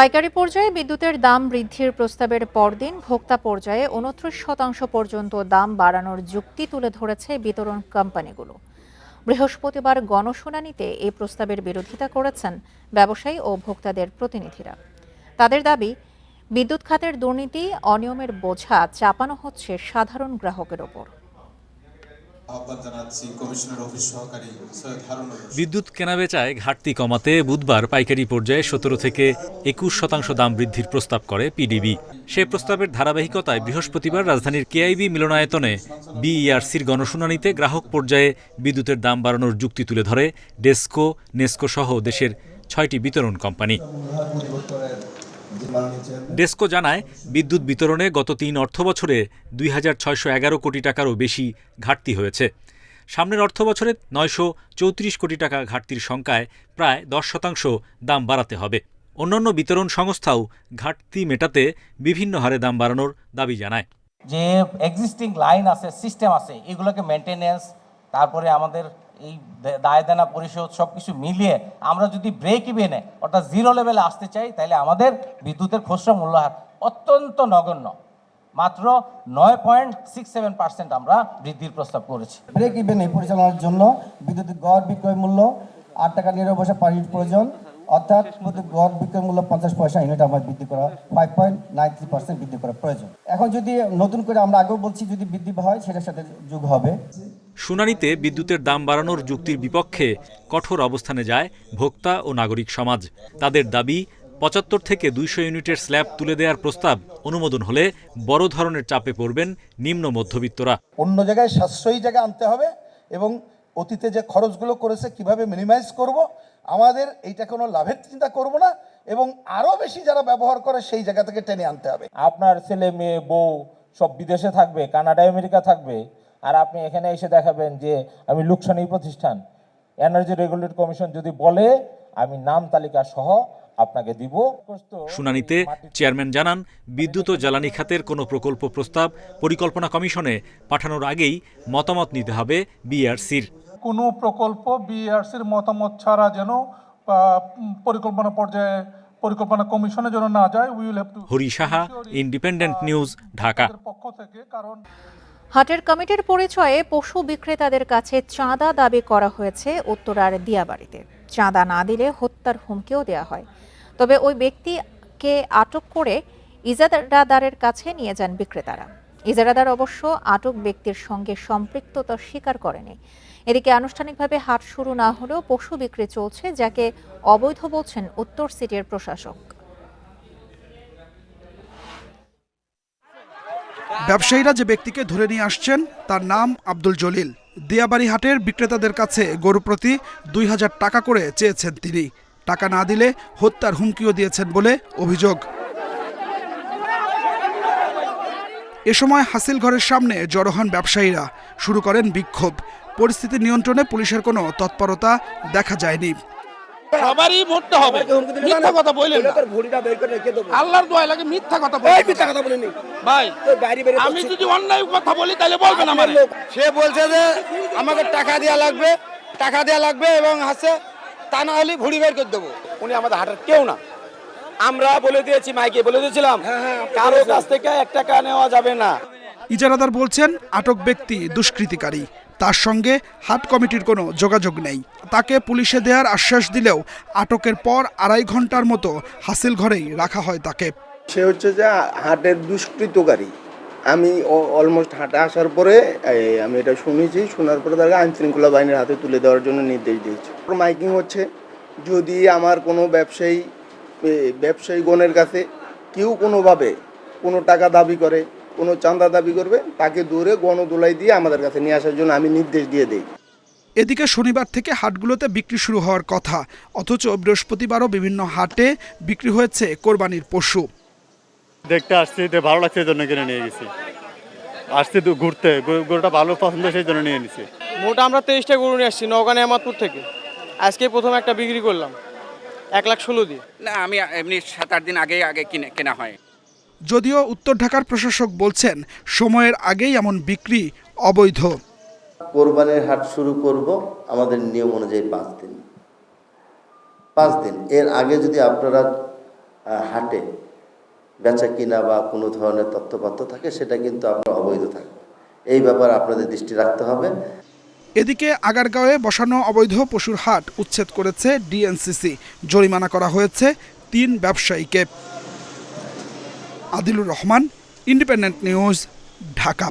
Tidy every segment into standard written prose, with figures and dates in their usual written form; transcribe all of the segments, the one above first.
পাইকারি পর্যায়ে বিদ্যুতের দাম বৃদ্ধির প্রস্তাবের পরদিন ভোক্তা পর্যায়ে 29% পর্যন্ত দাম বাড়ানোর যুক্তি তুলে ধরেছে বিতরণ কোম্পানিগুলো। বৃহস্পতিবার গণশুনানিতে এই প্রস্তাবের বিরোধিতা করেছেন ব্যবসায়ী ও ভোক্তাদের প্রতিনিধিরা। তাদের দাবি, বিদ্যুৎ খাতের দুর্নীতি, অনিয়মের বোঝা চাপানো হচ্ছে সাধারণ গ্রাহকের ওপর। বিদ্যুৎ কেনাবেচায় ঘাটতি কমাতে বুধবার পাইকারি পর্যায়ে 17 থেকে 21% দাম বৃদ্ধির প্রস্তাব করে পিডিবি। সে প্রস্তাবের ধারাবাহিকতায় বৃহস্পতিবার রাজধানীর কেআইবি মিলনায়তনে বিইআরসির গণশুনানিতে গ্রাহক পর্যায়ে বিদ্যুতের দাম বাড়ানোর যুক্তি তুলে ধরে ডেসকো, নেসকো সহ দেশের 6টি বিতরণ কোম্পানি। ডেসকো জানায়, বিদ্যুৎ বিতরণে গত 3 অর্থবছরে 2611 কোটি টাকারও বেশি ঘাটতি হয়েছে। সামনের অর্থবছরে 934 কোটি টাকা ঘাটতির শঙ্কায় প্রায় 10% দাম বাড়াতে হবে। অন্যান্য বিতরণ সংস্থাও ঘাটতি মেটাতে বিভিন্ন হারে দাম বাড়ানোর দাবি জানায়। যে এক্সিস্টিং লাইন আছে, সিস্টেম আছে, এগুলোকে মেনটেনেন্স, তারপরে আমাদের এই দায় দেনা পরিশোধ সবকিছু মিলিয়ে আমরা যদি ব্রেক ইভেনে অর্থাৎ জিরো লেভেলে আসতে চাই, তাহলে আমাদের বিদ্যুতের খুচরা মূল্যহার অত্যন্ত নগণ্য, মাত্র 9.67% আমরা বৃদ্ধির প্রস্তাব করেছি। ব্রেক ইভেনে পরিচালনার জন্য বিদ্যুতের গড় বিক্রয় মূল্য 8 টাকা 99 পয়সা পার ইউনিট প্রয়োজন, অর্থাৎ গড় বিক্রয় মূল্য 50 পয়সা ইউনিট আমার বৃদ্ধি করা 5.93% বৃদ্ধি করা প্রয়োজন। এখন যদি নতুন করে আমরা আগেও বলছি, যদি বৃদ্ধি হয় সেটার সাথে যোগ হবে। শুনানিতে বিদ্যুতের দাম বাড়ানোর যুক্তির বিপক্ষে কঠোর অবস্থানে যায় ভোক্তা ও নাগরিক সমাজ। তাদের দাবি, 75 থেকে 200 ইউনিটের স্ল্যাব তুলে দেওয়ার প্রস্তাব অনুমোদন হলে বড় ধরনের চাপে পড়বেন নিম্ন মধ্যবিত্তরা। অন্য জায়গায় সাশ্রয়ী জায়গা আনতে হবে এবং অতীতে যে খরচগুলো করেছে কিভাবে মিনিমাইজ করব, আমাদের এইটা কোনো লাভের চিন্তা করব না এবং আরও বেশি যারা ব্যবহার করে সেই জায়গা থেকে টেনে আনতে হবে। আপনার ছেলে মেয়ে বউ সব বিদেশে থাকবে, কানাডা আমেরিকা থাকবে, আর আপনি এখানে এসে দেখাবেন যে আমি লোকসানী প্রতিষ্ঠান। এনার্জি রেগুলেটরি কমিশন যদি বলে, আমি নাম তালিকা সহ আপনাকে দিব। শুনানিতে চেয়ারম্যান জানান, বিদ্যুৎ ও জ্বালানি খাতের কোনো প্রকল্প প্রস্তাব পরিকল্পনা কমিশনে পাঠানোর আগেই মতামত নিতে হবে বিইআরসির। কোনো প্রকল্প বিইআরসির মতামত ছাড়া যেন পরিকল্পনা পর্যায়ে পরিকল্পনা কমিশনে যেন না যায়। Hari Saha, independent news, Dhaka. হাটের কমিটির পরিচয়ে পশু বিক্রেতাদের কাছে চাঁদা দাবি করা হয়েছে উত্তরার দিয়াবাড়িতে। চাঁদা না দিলে হত্যার হুমকিও দেওয়া হয়। তবে ওই ব্যক্তিকে আটক করে ইজারাদারের কাছে নিয়ে যান বিক্রেতারা। ইজারাদার অবশ্য আটক ব্যক্তির সঙ্গে সম্পৃক্ততা স্বীকার করেনি। এদিকে আনুষ্ঠানিকভাবে হাট শুরু না হলেও পশু বিক্রি চলছে, যাকে অবৈধ বলছেন উত্তর সিটির প্রশাসক। ব্যবসায়ীরা যে ব্যক্তিকে ধরে নিয়ে আসছেন তার নাম আব্দুল জলিল। দিয়াবাড়ি হাটের বিক্রেতাদের কাছে গরু প্রতি 2000 টাকা করে চেয়েছেন তিনি। টাকা না দিলে হত্যার হুমকিও দিয়েছেন বলে অভিযোগ। এ সময় হাসিল ঘরের সামনে জড়ো হন ব্যবসায়ীরা, শুরু করেন বিক্ষোভ। পরিস্থিতি নিয়ন্ত্রণে পুলিশের কোনো তৎপরতা দেখা যায়নি। সবারই মরতে হবে, মিথ্যা কথা বললেন না। আল্লাহর দোয়া লাগে, মিথ্যা কথা বলেন ভাই। আমি যদি অন্যায় কথা বলি তাহলে বলবেন আমার। সে বলছে যে আমাকে টাকা দেওয়া লাগবে এবং হাসে তা না হলে ভুড়ি বের করে দেবো। উনি আমাদের হাটের কেউ না, আমরা বলে দিয়েছি, মাইকে বলে দিয়েছিলাম কারো কাছ থেকে 1 টাকা নেওয়া যাবে না। ইজারাদার বলছেন আটক ব্যক্তি দুষ্কৃতিকারী, তার সঙ্গে হাট কমিটির কোনো যোগাযোগ নেই। তাকে পুলিশে দেওয়ার আশ্বাস দিলেও আটকের পর 2.5 ঘন্টার মতো হাসিল ঘরেই রাখা হয় তাকে। সে হচ্ছে যে হাটের দুষ্কৃতকারী। আমি অলমোস্ট হাটে আসার পরে আমি এটা শুনেছি, শোনার পরে তাকে আইনশৃঙ্খলা বাহিনীর হাতে তুলে দেওয়ার জন্য নির্দেশ দিয়েছে। মাইকিং হচ্ছে, যদি আমার কোনো ব্যবসায়ীগণের কাছে কেউ কোনোভাবে কোনো টাকা দাবি করে, কোনো চাঁদা দাবি করবে, তাকে দূরে গণদোলাই দিয়ে আমাদের কাছে নিয়ে আসার জন্য আমি নির্দেশ দিয়ে দিই। এদিকে শনিবার থেকে হাটগুলোতে বিক্রি শুরু হওয়ার কথা, অথচ বৃহস্পতিবারও বিভিন্ন হাটে বিক্রি হয়েছে কোরবানির পশু। দেখতে আসছি, ভালো লাগছে, এই জন্য কিনে নিয়ে গেছি। আসছি তো ঘুরতে, গরুটা ভালো পছন্দ, সেই জন্য নিয়ে নিছি। মোট আমরা 23টা গরু নিয়ে আসছি নওগাঁ নেমাতপুর থেকে। আজকে প্রথম একটা বিক্রি করলাম 1,16,000 দিয়ে। না, আমি এমনি 7-8 দিন আগে কেনা হয়। যদিও উত্তর ঢাকার প্রশাসক বলছেন সময়ের আগেই এমন বিক্রি অবৈধ। কোরবানির হাট শুরু করব আমাদের নিয়ম অনুযায়ী 5 দিন। এর আগে যদি আপনারা হাটে বেচা কিনা বা কোনো ধরনের তথ্যপত্র থাকে সেটা কিন্তু আপনার অবৈধ থাকবে। এই ব্যাপারে আপনাদের দৃষ্টি রাখতে হবে। এদিকে আগারগাঁওয়ে বসানো অবৈধ পশুর হাট উচ্ছেদ করেছে ডিএনসিসি। জরিমানা করা হয়েছে 3 ব্যবসায়ীকে। Adilur Rahman, independent news, Dhaka.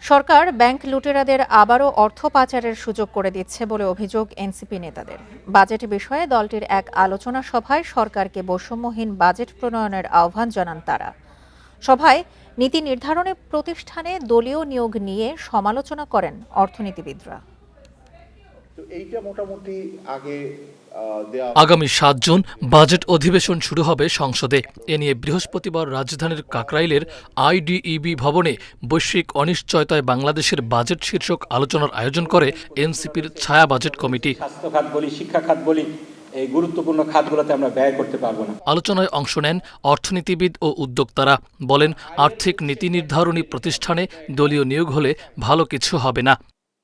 সরকার ব্যাংক লুটেরাদের আবারও অর্থ পাচারের সুযোগ করে দিচ্ছে বলে অভিযোগ এনসিপি নেতাদের। বাজেট বিষয়ে দলটির এক আলোচনা সভায় সরকারকে বৈষম্যহীন বাজেট প্রণয়নের আহ্বান জানান তারা। সভায় নীতি নির্ধারণী প্রতিষ্ঠানে দলীয় নিয়োগ নিয়ে সমালোচনা করেন অর্থনীতিবিদরা। আগামী 7 জুন বাজেট অধিবেশন শুরু হবে সংসদে। এ নিয়ে বৃহস্পতিবার রাজধানীর কাকরাইলের আইডিইবি ভবনে বৈশ্বিক অনিশ্চয়তায় বাংলাদেশের বাজেট শীর্ষক আলোচনার আয়োজন করে এনসিপির ছায়া বাজেট কমিটি। স্বাস্থ্য খাত বলি, শিক্ষা খাত বলি, এই গুরুত্বপূর্ণ খাতগুলোতে আমরা ব্যয় করতে পারবো না। আলোচনায় অংশ নেন অর্থনীতিবিদ ও উদ্যোক্তারা। বলেন, আর্থিক নীতি নির্ধারণী প্রতিষ্ঠানে দলীয় নিয়োগ হলে ভালো কিছু হবে না।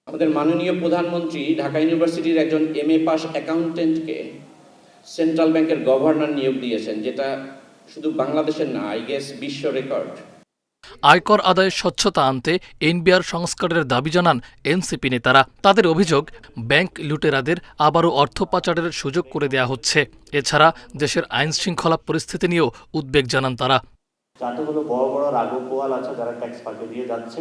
আমাদের মাননীয় প্রধানমন্ত্রী ঢাকা ইউনিভার্সিটির একজন MA পাস অ্যাকাউন্টেন্টকে সেন্ট্রাল ব্যাংকের গভর্নর নিয়োগ দিয়েছেন, যেটা শুধু বাংলাদেশের না, আই গেস বিশ্ব রেকর্ড। আয়কর আদায়ে স্বচ্ছতা আনতে এনবিআর সংস্কারের দাবি জানান এনসিপি নেতারা। তাদের অভিযোগ, ব্যাংক লুটেরাদের আবারও অর্থ পাচারের সুযোগ করে দেয়া হচ্ছে। এছাড়া দেশের আইন শৃঙ্খলা পরিস্থিতি নিয়েও উদ্বেগ জানান তারা। যাতে হলো বড় বড় রাঘব বোয়াল আছে যারা ট্যাক্স ফাঁকি দিয়ে যাচ্ছে,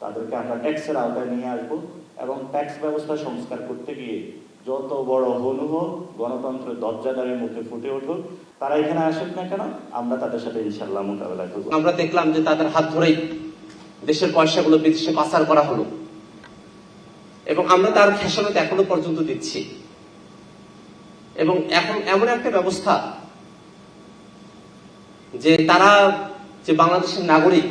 তাদেরকে আমরা ট্যাক্সের আওতায় নিয়ে আসবো এবং ট্যাক্স ব্যবস্থা সংস্কার করতে গিয়ে যত বড় হনু হোক, গণতন্ত্রের দরজাদারের মুখে ফুটে উঠুক, তারা এখানে আসুক না কেন, আমরা তাদের সাথে ইনশাল্লাহ মোকাবেলা করবো। আমরা দেখলাম যে তাদের হাত ধরেই দেশের পয়সাগুলো বিদেশে পাচার করা হলো এবং আমরা তার খেসারত এখনো পর্যন্ত দিচ্ছি। এবং এখন এমন একটা ব্যবস্থা যে তারা যে বাংলাদেশের নাগরিক,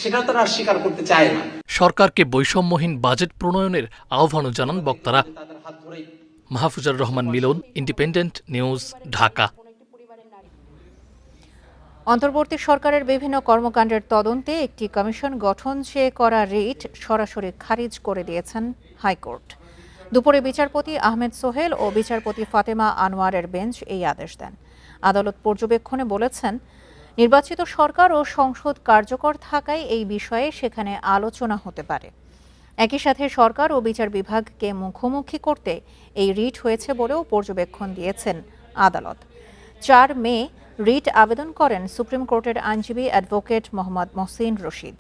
সেটা তারা স্বীকার করতে চায় না। সরকারকে বৈষম্যহীন বাজেট প্রণয়নের আহ্বানও জানান বক্তারা। মাহফুজার রহমান মিলন, ইন্ডিপেন্ডেন্ট নিউজ, ঢাকা। অন্তর্বর্তী সরকারের বিভিন্ন কর্মকাণ্ডের তদন্তে একটি কমিশন গঠন চেয়ে করা রিট সরাসরি খারিজ করে দিয়েছেন হাইকোর্ট। দুপুরে বিচারপতি আহমেদ সোহেল ও বিচারপতি ফাতেমা আনোয়ারের বেঞ্চ এই আদেশ দেন। আদালত পর্যবেক্ষণে বলেছেন, নির্বাচিত সরকার ও সংসদ কার্যকর থাকায় এই বিষয়ে সেখানে আলোচনা হতে পারে। একই সাথে সরকার ও বিচার বিভাগকে মুখোমুখি করতে এই রিট হয়েছে বলেও পর্যবেক্ষণ দিয়েছেন আদালত। 4 মে রিট আবেদন করেন সুপ্রিম কোর্টের আইনজীবী অ্যাডভোকেট মোহাম্মদ মহসিন রশিদ।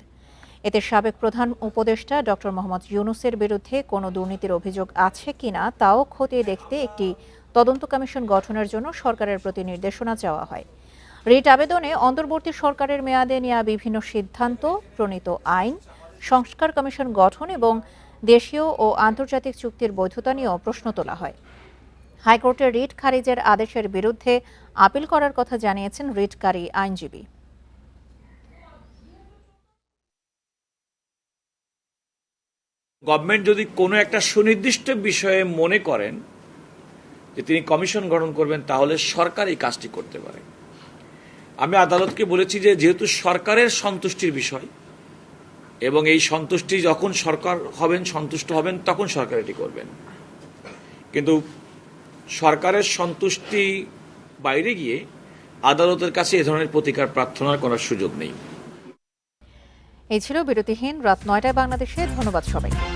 এতে সাবেক প্রধান উপদেষ্টা ডক্টর মোহাম্মদ ইউনূসের বিরুদ্ধে কোনো দুর্নীতির অভিযোগ আছে কিনা তাও খতিয়ে দেখতে একটি তদন্ত কমিশন গঠনের জন্য সরকারের প্রতি নির্দেশনা চাওয়া হয়। রিট আবেদনে অন্তর্বর্তী সরকারের মেয়াদে নেওয়া বিভিন্ন সিদ্ধান্ত, প্রণীত আইন, সংস্কার কমিশন গঠন এবং দেশীয় ও আন্তর্জাতিক চুক্তির বৈধতা নিয়েও প্রশ্ন তোলা হয়। হাইকোর্টের রিট খারিজের আদেশের বিরুদ্ধে আপিল করার কথা জানিয়েছেন রিটকারী আইনজীবী। গভর্নমেন্ট যদি কোনো একটা সুনির্দিষ্ট বিষয়ে মনে করেন যে তিনি কমিশন গঠন করবেন, তাহলে সরকার এই কাজটি করতে পারে। আমি আদালতকে বলেছি যে যেহেতু সরকারের সন্তুষ্টির বিষয় এবং এই সন্তুষ্টি যখন সরকার সন্তুষ্ট হবেন তখন সরকার এটি করবেন, কিন্তু সরকারের সন্তুষ্টি বাইরে গিয়ে আদালতের কাছে এ ধরনের প্রতিকার প্রার্থনা করার সুযোগ নেই। এই ছিল বিরতিহীন রাত 9টায় বাংলাদেশে। ধন্যবাদ সবাইকে।